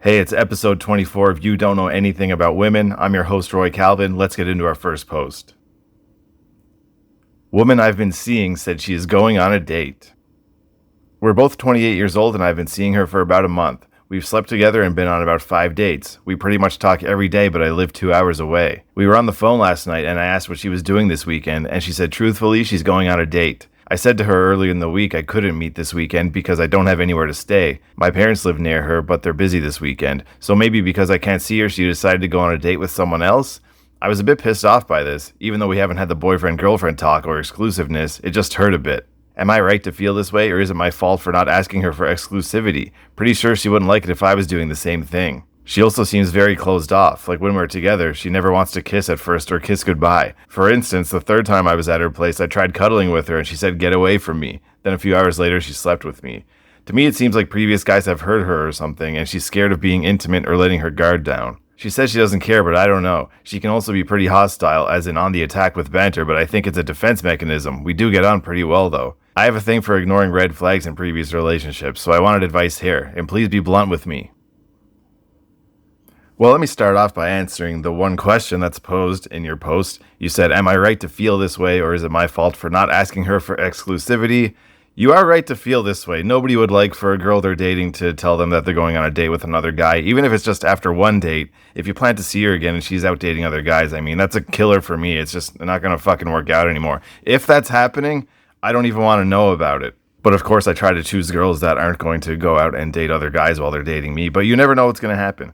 Hey, it's episode 24 of You Don't Know Anything About Women. I'm your host, Roy Calvin. Let's get into our first post. Woman I've been seeing said she is going on a date. We're both 28 years old and I've been seeing her for about a month. We've slept together and been on about 5 dates. We pretty much talk every day, but I live 2 hours away. We were on the phone last night and I asked what she was doing this weekend, and she said truthfully she's going on a date. I said to her earlier in the week I couldn't meet this weekend because I don't have anywhere to stay. My parents live near her, but they're busy this weekend. So maybe because I can't see her, she decided to go on a date with someone else? I was a bit pissed off by this. Even though we haven't had the boyfriend-girlfriend talk or exclusiveness, it just hurt a bit. Am I right to feel this way, or is it my fault for not asking her for exclusivity? Pretty sure she wouldn't like it if I was doing the same thing. She also seems very closed off. Like when we're together, she never wants to kiss at first or kiss goodbye. For instance, the third time I was at her place, I tried cuddling with her and she said, "Get away from me." Then a few hours later, she slept with me. To me, it seems like previous guys have hurt her or something, and she's scared of being intimate or letting her guard down. She says she doesn't care, but I don't know. She can also be pretty hostile, as in on the attack with banter, but I think it's a defense mechanism. We do get on pretty well, though. I have a thing for ignoring red flags in previous relationships, so I wanted advice here, and please be blunt with me. Well, let me start off by answering the one question that's posed in your post. You said, am I right to feel this way, or is it my fault for not asking her for exclusivity? You are right to feel this way. Nobody would like for a girl they're dating to tell them that they're going on a date with another guy, even if it's just after one date. If you plan to see her again and she's out dating other guys, that's a killer for me. It's just not going to fucking work out anymore. If that's happening, I don't even want to know about it. But of course, I try to choose girls that aren't going to go out and date other guys while they're dating me, but you never know what's going to happen.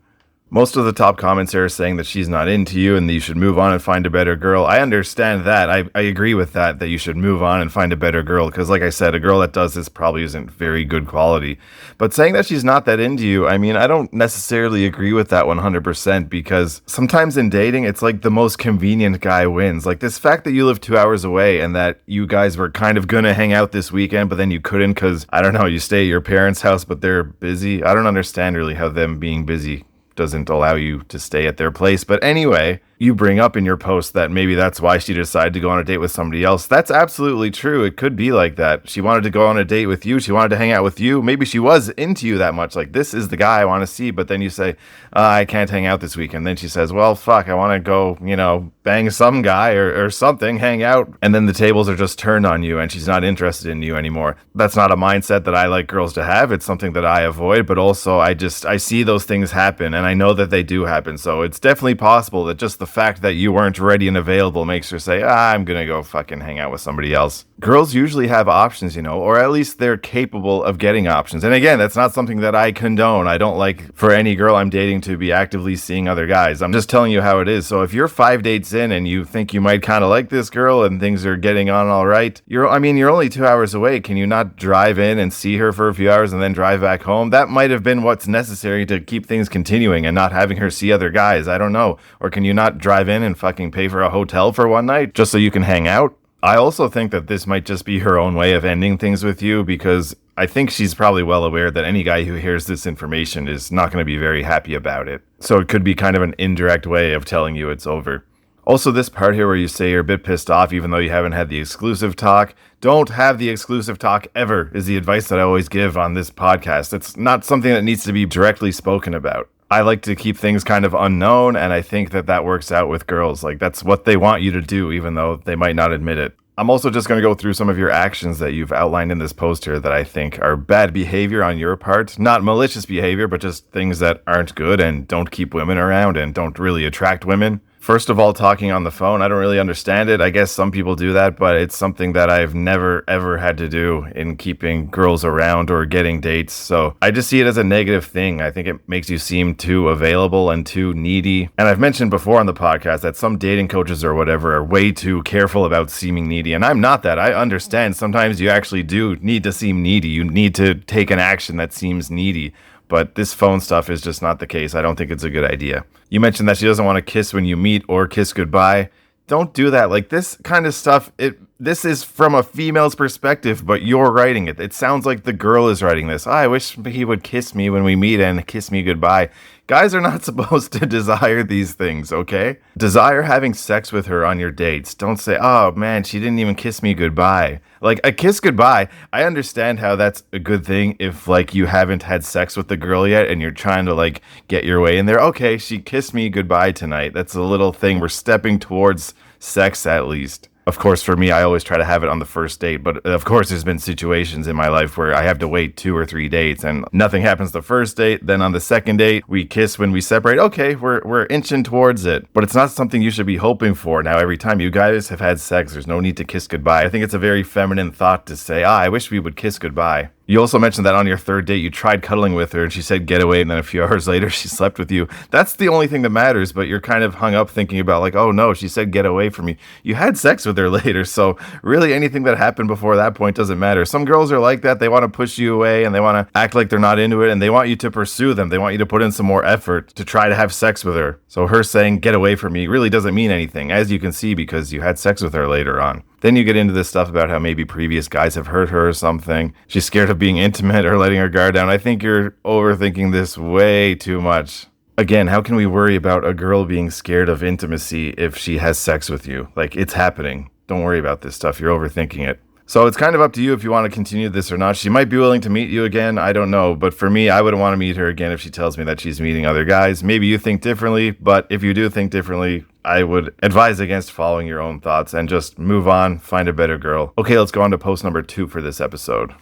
Most of the top comments here are saying that she's not into you and that you should move on and find a better girl. I understand that. I agree with that you should move on and find a better girl. Because like I said, a girl that does this probably isn't very good quality. But saying that she's not that into you, I don't necessarily agree with that 100%, because sometimes in dating, it's like the most convenient guy wins. Like this fact that you live 2 hours away and that you guys were kind of going to hang out this weekend, but then you couldn't because, I don't know, you stay at your parents' house, but they're busy. I don't understand really how them being busy doesn't allow you to stay at their place. But anyway, you bring up in your post that maybe that's why she decided to go on a date with somebody else. That's absolutely true. It could be like that. She wanted to go on a date with you. She wanted to hang out with you. Maybe she was into you that much. Like, this is the guy I want to see. But then you say, I can't hang out this weekend. Then she says, well, fuck, I want to go, bang some guy or something, hang out. And then the tables are just turned on you and she's not interested in you anymore. That's not a mindset that I like girls to have. It's something that I avoid. But also, I see those things happen and I know that they do happen. So it's definitely possible that just the fact that you weren't ready and available makes her say, I'm gonna go fucking hang out with somebody else. Girls usually have options, or at least they're capable of getting options. And again, that's not something that I condone. I don't like for any girl I'm dating to be actively seeing other guys. I'm just telling you how it is. So if you're 5 dates in and you think you might kind of like this girl and things are getting on all right, you're only 2 hours away. Can you not drive in and see her for a few hours and then drive back home? That might have been what's necessary to keep things continuing and not having her see other guys. I don't know. Or can you not drive in and fucking pay for a hotel for one night just so you can hang out? I also think that this might just be her own way of ending things with you, because I think she's probably well aware that any guy who hears this information is not going to be very happy about it. So it could be kind of an indirect way of telling you it's over. Also, this part here where you say you're a bit pissed off even though you haven't had the exclusive talk. Don't have the exclusive talk ever is the advice that I always give on this podcast. It's not something that needs to be directly spoken about. I like to keep things kind of unknown, and I think that works out with girls. Like, that's what they want you to do, even though they might not admit it. I'm also just going to go through some of your actions that you've outlined in this post here that I think are bad behavior on your part. Not malicious behavior, but just things that aren't good and don't keep women around and don't really attract women. First of all, talking on the phone, I don't really understand it. I guess some people do that, but it's something that I've never, ever had to do in keeping girls around or getting dates. So I just see it as a negative thing. I think it makes you seem too available and too needy. And I've mentioned before on the podcast that some dating coaches or whatever are way too careful about seeming needy. And I'm not that. I understand sometimes you actually do need to seem needy. You need to take an action that seems needy. But this phone stuff is just not the case. I don't think it's a good idea. You mentioned that she doesn't want to kiss when you meet or kiss goodbye. Don't do that. Like, this kind of stuff, it This is from a female's perspective, but you're writing it. It sounds like the girl is writing this. I wish he would kiss me when we meet and kiss me goodbye. Guys are not supposed to desire these things, okay? Desire having sex with her on your dates. Don't say, oh man, she didn't even kiss me goodbye. Like, a kiss goodbye, I understand how that's a good thing if, like, you haven't had sex with the girl yet and you're trying to, like, get your way in there. Okay, she kissed me goodbye tonight. That's a little thing. We're stepping towards sex at least. Of course, for me, I always try to have it on the first date, but of course, there's been situations in my life where I have to wait 2 or 3 dates and nothing happens the first date. Then on the second date, we kiss when we separate. Okay, we're inching towards it, but it's not something you should be hoping for. Now, every time you guys have had sex, there's no need to kiss goodbye. I think it's a very feminine thought to say, I wish we would kiss goodbye. You also mentioned that on your third date, you tried cuddling with her and she said get away, and then a few hours later, she slept with you. That's the only thing that matters, but you're kind of hung up thinking about like, oh no, she said get away from me. You had sex with her later, so really anything that happened before that point doesn't matter. Some girls are like that. They want to push you away and they want to act like they're not into it and they want you to pursue them. They want you to put in some more effort to try to have sex with her. So her saying get away from me really doesn't mean anything, as you can see, because you had sex with her later on. Then you get into this stuff about how maybe previous guys have hurt her or something. She's scared of being intimate or letting her guard down. I think you're overthinking this way too much. Again, how can we worry about a girl being scared of intimacy if she has sex with you? Like, it's happening. Don't worry about this stuff. You're overthinking it. So it's kind of up to you if you want to continue this or not. She might be willing to meet you again. I don't know. But for me, I wouldn't want to meet her again if she tells me that she's meeting other guys. Maybe you think differently, but if you do think differently, I would advise against following your own thoughts and just move on, find a better girl. Okay, let's go on to post number 2 for this episode.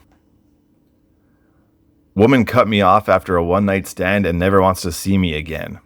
Woman cut me off after a one-night stand and never wants to see me again.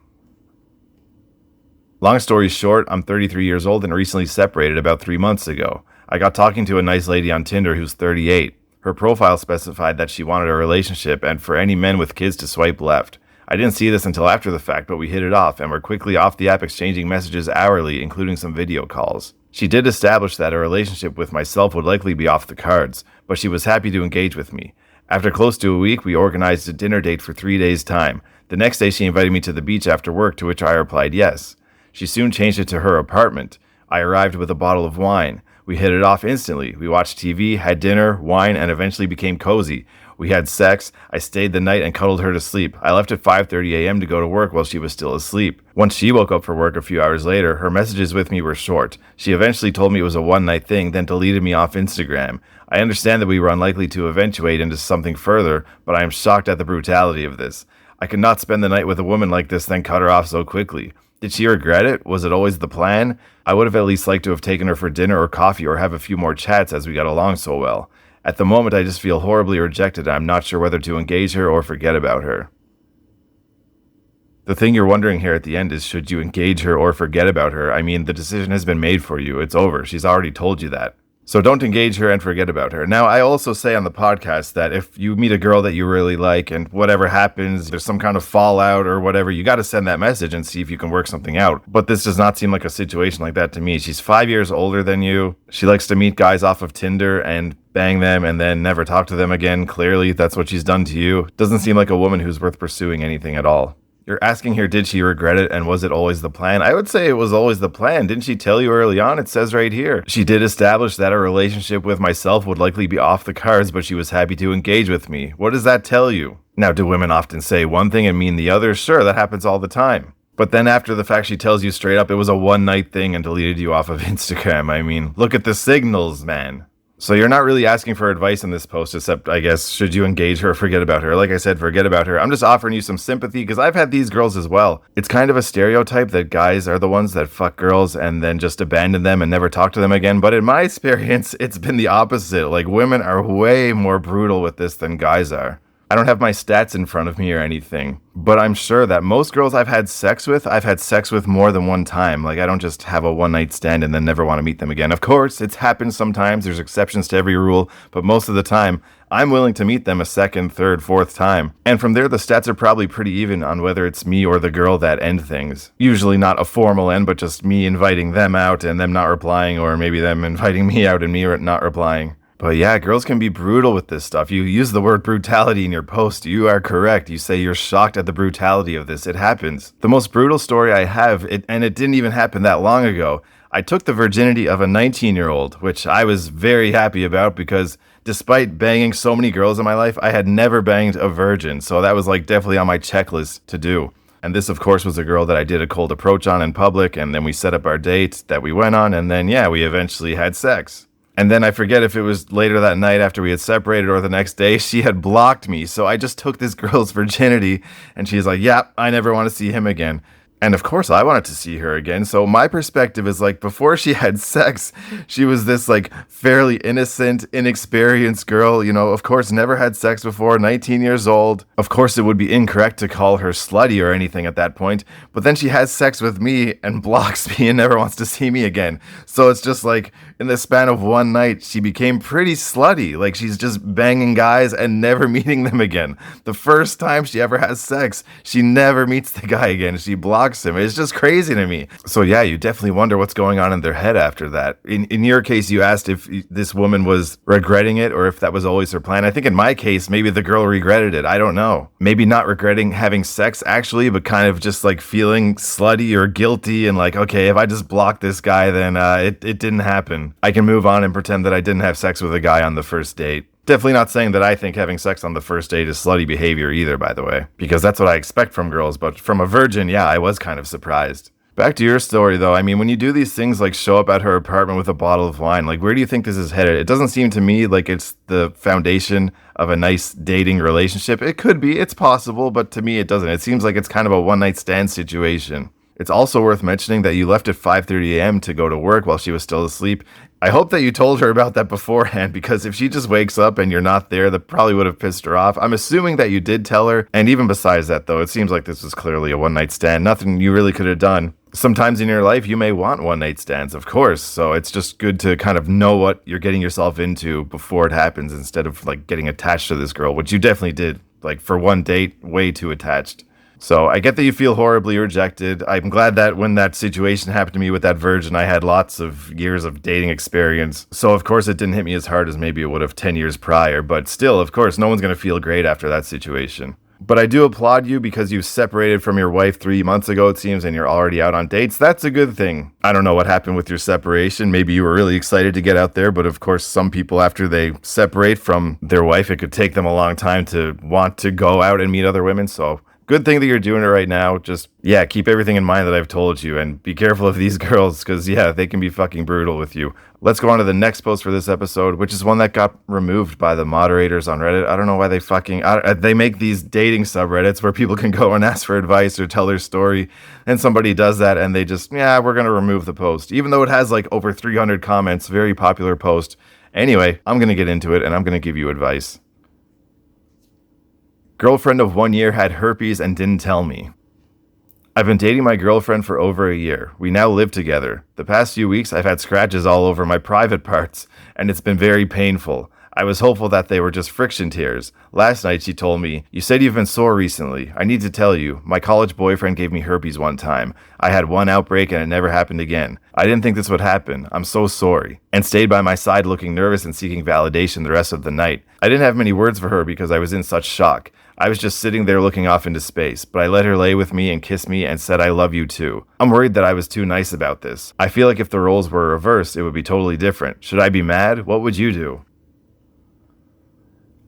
Long story short, I'm 33 years old and recently separated about 3 months ago. I got talking to a nice lady on Tinder who's 38. Her profile specified that she wanted a relationship and for any men with kids to swipe left. I didn't see this until after the fact, but we hit it off and were quickly off the app exchanging messages hourly, including some video calls. She did establish that a relationship with myself would likely be off the cards, but she was happy to engage with me. After close to a week, we organized a dinner date for 3 days' time. The next day, she invited me to the beach after work, to which I replied yes. She soon changed it to her apartment. I arrived with a bottle of wine. We hit it off instantly. We watched TV, had dinner, wine, and eventually became cozy. We had sex. I stayed the night and cuddled her to sleep. I left at 5:30 a.m. to go to work while she was still asleep. Once she woke up for work a few hours later, her messages with me were short. She eventually told me it was a one-night thing, then deleted me off Instagram. I understand that we were unlikely to eventuate into something further, but I am shocked at the brutality of this. I could not spend the night with a woman like this, then cut her off so quickly. Did she regret it? Was it always the plan? I would have at least liked to have taken her for dinner or coffee or have a few more chats as we got along so well. At the moment, I just feel horribly rejected and I'm not sure whether to engage her or forget about her. The thing you're wondering here at the end is, should you engage her or forget about her? I mean, the decision has been made for you. It's over. She's already told you that. So don't engage her and forget about her. Now, I also say on the podcast that if you meet a girl that you really like and whatever happens, there's some kind of fallout or whatever, you got to send that message and see if you can work something out. But this does not seem like a situation like that to me. She's 5 years older than you. She likes to meet guys off of Tinder and bang them and then never talk to them again. Clearly, that's what she's done to you. Doesn't seem like a woman who's worth pursuing anything at all. You're asking here, did she regret it and was it always the plan? I would say it was always the plan. Didn't she tell you early on? It says right here. She did establish that a relationship with myself would likely be off the cards, but she was happy to engage with me. What does that tell you? Now, do women often say one thing and mean the other? Sure, that happens all the time. But then after the fact, she tells you straight up it was a one-night thing and deleted you off of Instagram. I mean, look at the signals, man. So you're not really asking for advice in this post, except, I guess, should you engage her or forget about her? Like I said, forget about her. I'm just offering you some sympathy because I've had these girls as well. It's kind of a stereotype that guys are the ones that fuck girls and then just abandon them and never talk to them again. But in my experience, it's been the opposite. Like, women are way more brutal with this than guys are. I don't have my stats in front of me or anything, but I'm sure that most girls I've had sex with more than one time. Like, I don't just have a one-night stand and then never want to meet them again. Of course, it's happened sometimes. There's exceptions to every rule, but most of the time, I'm willing to meet them a second, third, fourth time. And from there, the stats are probably pretty even on whether it's me or the girl that end things. Usually not a formal end, but just me inviting them out and them not replying, or maybe them inviting me out and me not replying. But yeah, girls can be brutal with this stuff. You use the word brutality in your post. You are correct. You say you're shocked at the brutality of this. It happens. The most brutal story I have, and it didn't even happen that long ago. I took the virginity of a 19-year-old, which I was very happy about because despite banging so many girls in my life, I had never banged a virgin. So that was like definitely on my checklist to do. And this, of course, was a girl that I did a cold approach on in public. And then we set up our date that we went on. And then, yeah, we eventually had sex. And then I forget if it was later that night after we had separated or the next day, she had blocked me. So I just took this girl's virginity and she's like, yeah, I never want to see him again. And of course, I wanted to see her again. So my perspective is like, before she had sex, she was this like fairly innocent, inexperienced girl, you know, of course, never had sex before, 19 years old. Of course, it would be incorrect to call her slutty or anything at that point. But then she has sex with me and blocks me and never wants to see me again. So it's just like, in the span of one night, she became pretty slutty. Like, she's just banging guys and never meeting them again. The first time she ever has sex, she never meets the guy again. She blocks him. It's just crazy to me. So yeah, you definitely wonder what's going on in their head after that. In your case, you asked if this woman was regretting it or if that was always her plan. I think in my case, maybe the girl regretted it. I don't know. Maybe not regretting having sex actually, but kind of just like feeling slutty or guilty and like, okay, if I just block this guy, then it didn't happen. I can move on and pretend that I didn't have sex with a guy on the first date. Definitely not saying that I think having sex on the first date is slutty behavior either, by the way, because that's what I expect from girls, but from a virgin, yeah, I was kind of surprised. Back to your story, though. I mean, when you do these things like show up at her apartment with a bottle of wine, like where do you think this is headed? It doesn't seem to me like it's the foundation of a nice dating relationship. It could be, it's possible, but to me it doesn't. It seems like it's kind of a one-night stand situation. It's also worth mentioning that you left at 5:30 a.m. to go to work while she was still asleep. I hope that you told her about that beforehand, because if she just wakes up and you're not there, that probably would have pissed her off. I'm assuming that you did tell her. And even besides that, though, it seems like this was clearly a one-night stand. Nothing you really could have done. Sometimes in your life, you may want one-night stands, of course. So it's just good to kind of know what you're getting yourself into before it happens instead of like getting attached to this girl, which you definitely did. Like for one date, way too attached. So I get that you feel horribly rejected. I'm glad that when that situation happened to me with that virgin, I had lots of years of dating experience. So of course it didn't hit me as hard as maybe it would have 10 years prior. But still, of course, no one's going to feel great after that situation. But I do applaud you because you separated from your wife 3 months ago, it seems, and you're already out on dates. That's a good thing. I don't know what happened with your separation. Maybe you were really excited to get out there, but of course, some people, after they separate from their wife, it could take them a long time to want to go out and meet other women. So good thing that you're doing it right now. Just, yeah, keep everything in mind that I've told you and be careful of these girls because, yeah, they can be fucking brutal with you. Let's go on to the next post for this episode, which is one that got removed by the moderators on Reddit. I don't know why they they make these dating subreddits where people can go and ask for advice or tell their story. And somebody does that and they just, yeah, we're going to remove the post. Even though it has like over 300 comments, very popular post. Anyway, I'm going to get into it and I'm going to give you advice. Girlfriend of 1 year had herpes and didn't tell me. I've been dating my girlfriend for over a year. We now live together. The past few weeks, I've had scratches all over my private parts, and it's been very painful. I was hopeful that they were just friction tears. Last night, she told me, "You said you've been sore recently. I need to tell you, my college boyfriend gave me herpes one time. I had one outbreak and it never happened again. I didn't think this would happen. I'm so sorry." And stayed by my side looking nervous and seeking validation the rest of the night. I didn't have many words for her because I was in such shock. I was just sitting there looking off into space, but I let her lay with me and kiss me and said I love you too. I'm worried that I was too nice about this. I feel like if the roles were reversed, it would be totally different. Should I be mad? What would you do?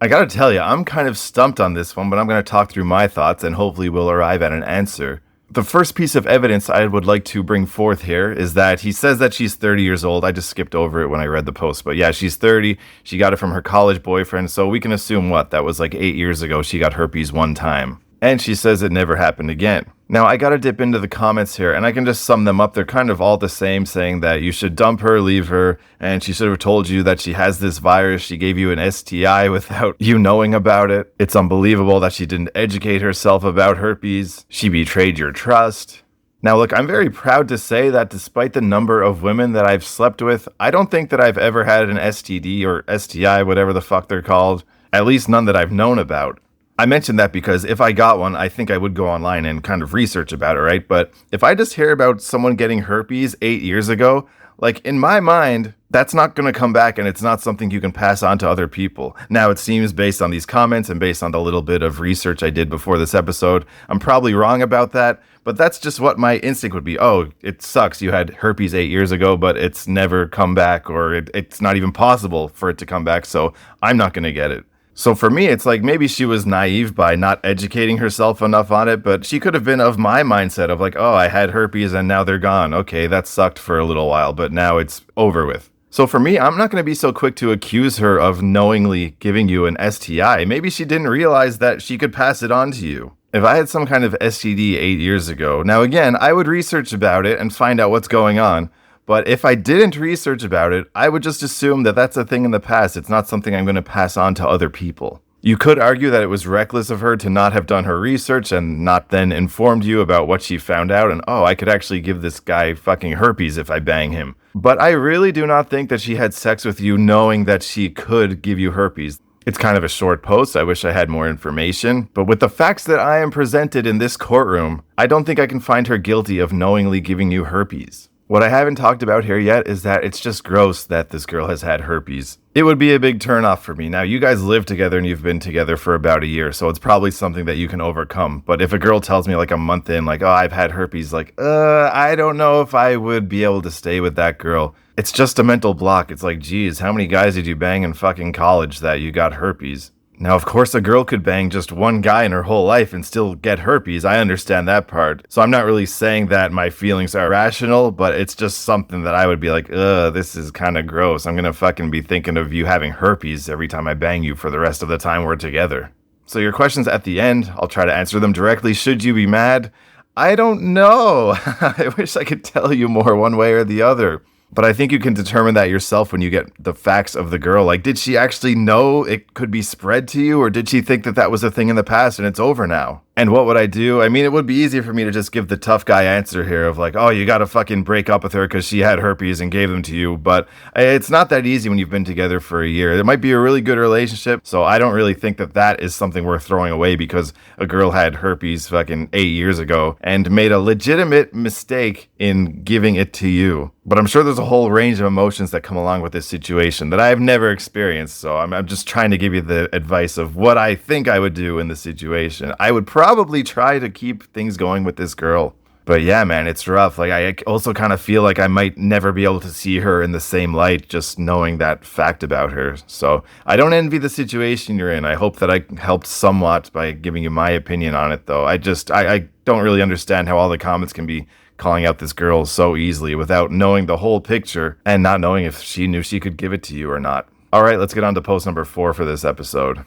I gotta tell you, I'm kind of stumped on this one, but I'm gonna talk through my thoughts and hopefully we'll arrive at an answer. The first piece of evidence I would like to bring forth here is that he says that she's 30 years old. I just skipped over it when I read the post, but yeah, she's 30. She got it from her college boyfriend, so we can assume that was like 8 years ago she got herpes one time. And she says it never happened again. Now, I gotta dip into the comments here, and I can just sum them up. They're kind of all the same, saying that you should dump her, leave her, and she should have told you that she has this virus. She gave you an STI without you knowing about it. It's unbelievable that she didn't educate herself about herpes. She betrayed your trust. Now, look, I'm very proud to say that despite the number of women that I've slept with, I don't think that I've ever had an STD or STI, whatever the fuck they're called. At least none that I've known about. I mentioned that because if I got one, I think I would go online and kind of research about it, right? But if I just hear about someone getting herpes 8 years ago, like in my mind, That's not going to come back, and it's not something you can pass on to other people. Now, it seems based on these comments and based on the little bit of research I did before this episode, I'm probably wrong about that, but that's just what my instinct would be. Oh, it sucks. You had herpes 8 years ago, but it's never come back, or it's not even possible for it to come back, so I'm not going to get it. So for me, it's like maybe she was naive by not educating herself enough on it, but she could have been of my mindset of like, oh, I had herpes and now they're gone. Okay, that sucked for a little while, but now it's over with. So for me, I'm not going to be so quick to accuse her of knowingly giving you an STI. Maybe she didn't realize that she could pass it on to you. If I had some kind of STD 8 years ago, now again, I would research about it and find out what's going on. But if I didn't research about it, I would just assume that that's a thing in the past. It's not something I'm going to pass on to other people. You could argue that it was reckless of her to not have done her research and not then informed you about what she found out and, oh, I could actually give this guy fucking herpes if I bang him. But I really do not think that she had sex with you knowing that she could give you herpes. It's kind of a short post. I wish I had more information. But with the facts that I am presented in this courtroom, I don't think I can find her guilty of knowingly giving you herpes. What I haven't talked about here yet is that it's just gross that this girl has had herpes. It would be a big turnoff for me. Now, you guys live together and you've been together for about a year, so it's probably something that you can overcome. But if a girl tells me like a month in, like, oh, I've had herpes, like, I don't know if I would be able to stay with that girl. It's just a mental block. It's like, geez, how many guys did you bang in fucking college that you got herpes? Now, of course, a girl could bang just one guy in her whole life and still get herpes. I understand that part. So I'm not really saying that my feelings are rational, but it's just something that I would be like, this is kind of gross. I'm going to fucking be thinking of you having herpes every time I bang you for the rest of the time we're together. So your questions at the end, I'll try to answer them directly. Should you be mad? I don't know. I wish I could tell you more one way or the other. But I think you can determine that yourself when you get the facts of the girl. Like, did she actually know it could be spread to you? Or did she think that that was a thing in the past and it's over now? And what would I do? I mean, it would be easier for me to just give the tough guy answer here of like, oh, you got to fucking break up with her because she had herpes and gave them to you. But it's not that easy when you've been together for a year. It might be a really good relationship. So I don't really think that that is something worth throwing away because a girl had herpes fucking 8 years ago and made a legitimate mistake in giving it to you. But I'm sure there's a whole range of emotions that come along with this situation that I've never experienced. So I'm just trying to give you the advice of what I think I would do in this situation. I would probably try to keep things going with this girl. But yeah, man, it's rough. Like, I also kind of feel like I might never be able to see her in the same light just knowing that fact about her. So I don't envy the situation you're in. I hope that I helped somewhat by giving you my opinion on it, though. I don't really understand how all the comments can be calling out this girl so easily without knowing the whole picture and not knowing if she knew she could give it to you or not. All right, let's get on to post number 4 for this episode.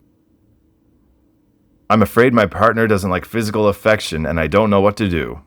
I'm afraid my partner doesn't like physical affection and I don't know what to do.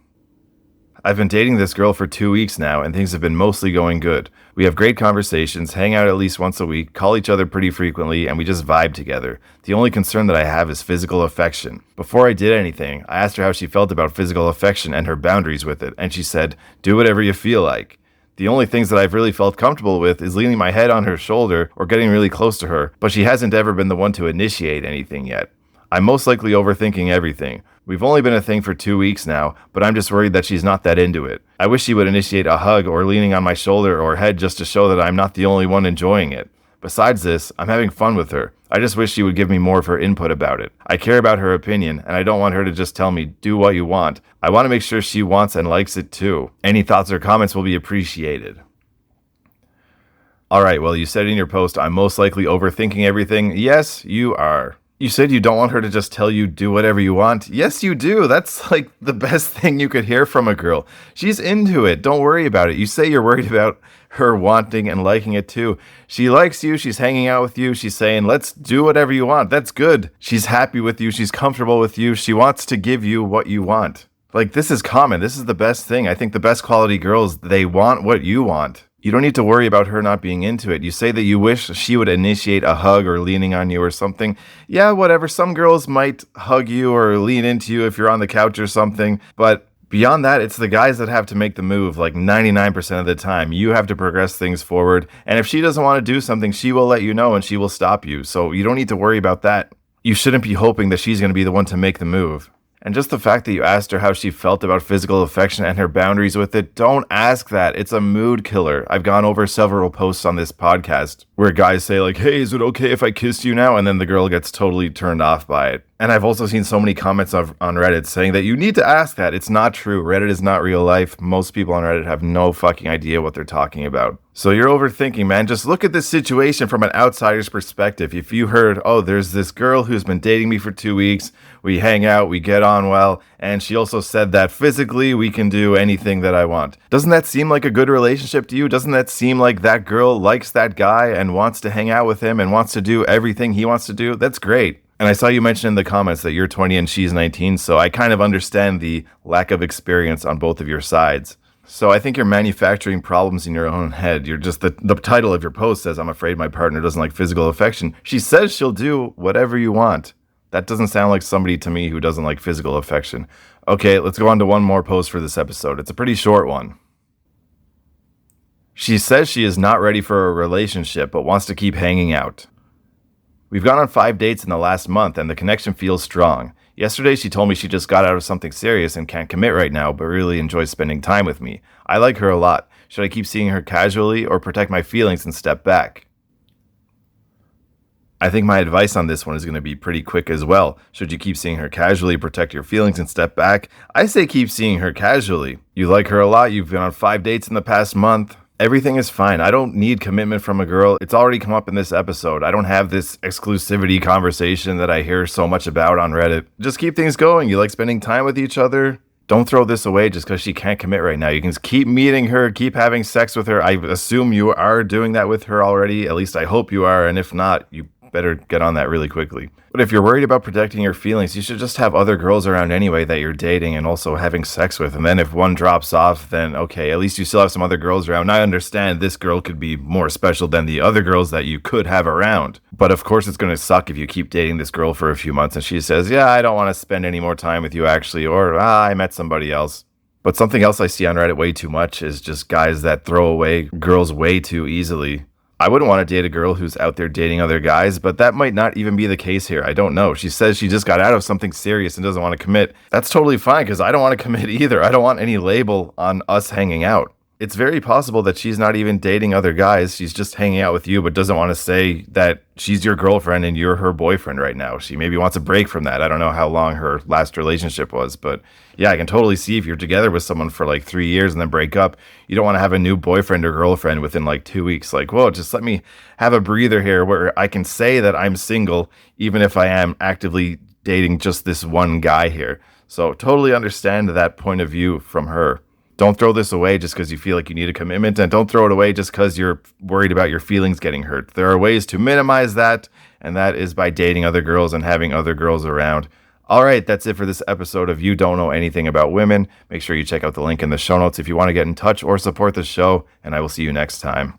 I've been dating this girl for 2 weeks now and things have been mostly going good. We have great conversations, hang out at least once a week, call each other pretty frequently, and we just vibe together. The only concern that I have is physical affection. Before I did anything, I asked her how she felt about physical affection and her boundaries with it, and she said, do whatever you feel like. The only things that I've really felt comfortable with is leaning my head on her shoulder or getting really close to her, but she hasn't ever been the one to initiate anything yet. I'm most likely overthinking everything. We've only been a thing for 2 weeks now, but I'm just worried that she's not that into it. I wish she would initiate a hug or leaning on my shoulder or head just to show that I'm not the only one enjoying it. Besides this, I'm having fun with her. I just wish she would give me more of her input about it. I care about her opinion, and I don't want her to just tell me, do what you want. I want to make sure she wants and likes it too. Any thoughts or comments will be appreciated. Alright, well, you said in your post, I'm most likely overthinking everything. Yes, you are. You said you don't want her to just tell you do whatever you want. Yes, you do. That's like the best thing you could hear from a girl. She's into it. Don't worry about it. You say you're worried about her wanting and liking it too. She likes you. She's hanging out with you. She's saying, let's do whatever you want. That's good. She's happy with you. She's comfortable with you. She wants to give you what you want. Like, this is common. This is the best thing. I think the best quality girls, they want what you want. You don't need to worry about her not being into it. You say that you wish she would initiate a hug or leaning on you or something. Yeah, whatever. Some girls might hug you or lean into you if you're on the couch or something. But beyond that, it's the guys that have to make the move like 99% of the time. You have to progress things forward. And if she doesn't want to do something, she will let you know and she will stop you. So you don't need to worry about that. You shouldn't be hoping that she's going to be the one to make the move. And just the fact that you asked her how she felt about physical affection and her boundaries with it, don't ask that. It's a mood killer. I've gone over several posts on this podcast where guys say like, hey, is it okay if I kiss you now? And then the girl gets totally turned off by it. And I've also seen so many comments on Reddit saying that you need to ask that. It's not true. Reddit is not real life. Most people on Reddit have no fucking idea what they're talking about. So you're overthinking, man. Just look at this situation from an outsider's perspective. If you heard, oh, there's this girl who's been dating me for 2 weeks, we hang out, we get on well, and she also said that physically we can do anything that I want. Doesn't that seem like a good relationship to you? Doesn't that seem like that girl likes that guy and wants to hang out with him and wants to do everything he wants to do? That's great. And I saw you mention in the comments that you're 20 and she's 19, so I kind of understand the lack of experience on both of your sides. So I think you're manufacturing problems in your own head. You're just, the title of your post says, I'm afraid my partner doesn't like physical affection. She says she'll do whatever you want. That doesn't sound like somebody to me who doesn't like physical affection. Okay, let's go on to one more post for this episode. It's a pretty short one. She says she is not ready for a relationship, but wants to keep hanging out. We've gone on 5 dates in the last month, and the connection feels strong. Yesterday, she told me she just got out of something serious and can't commit right now, but really enjoys spending time with me. I like her a lot. Should I keep seeing her casually or protect my feelings and step back? I think my advice on this one is going to be pretty quick as well. Should you keep seeing her casually, protect your feelings, and step back? I say keep seeing her casually. You like her a lot. You've been on 5 dates in the past month. Everything is fine. I don't need commitment from a girl. It's already come up in this episode. I don't have this exclusivity conversation that I hear so much about on Reddit. Just keep things going. You like spending time with each other. Don't throw this away just because she can't commit right now. You can keep meeting her, keep having sex with her. I assume you are doing that with her already. At least I hope you are. And if not, you better get on that really quickly. But if you're worried about protecting your feelings, you should just have other girls around anyway that you're dating and also having sex with. And then if one drops off, then okay, at least you still have some other girls around. I understand this girl could be more special than the other girls that you could have around. But of course it's going to suck if you keep dating this girl for a few months and she says, yeah, I don't want to spend any more time with you actually, or I met somebody else. But something else I see on Reddit way too much is just guys that throw away girls way too easily. I wouldn't want to date a girl who's out there dating other guys, but that might not even be the case here. I don't know. She says she just got out of something serious and doesn't want to commit. That's totally fine because I don't want to commit either. I don't want any label on us hanging out. It's very possible that she's not even dating other guys. She's just hanging out with you, but doesn't want to say that she's your girlfriend and you're her boyfriend right now. She maybe wants a break from that. I don't know how long her last relationship was, but yeah, I can totally see if you're together with someone for like 3 years and then break up, you don't want to have a new boyfriend or girlfriend within like 2 weeks. Like, whoa, just let me have a breather here where I can say that I'm single, even if I am actively dating just this one guy here. So totally understand that point of view from her. Don't throw this away just because you feel like you need a commitment, and don't throw it away just because you're worried about your feelings getting hurt. There are ways to minimize that, and that is by dating other girls and having other girls around. All right, that's it for this episode of You Don't Know Anything About Women. Make sure you check out the link in the show notes if you want to get in touch or support the show, and I will see you next time.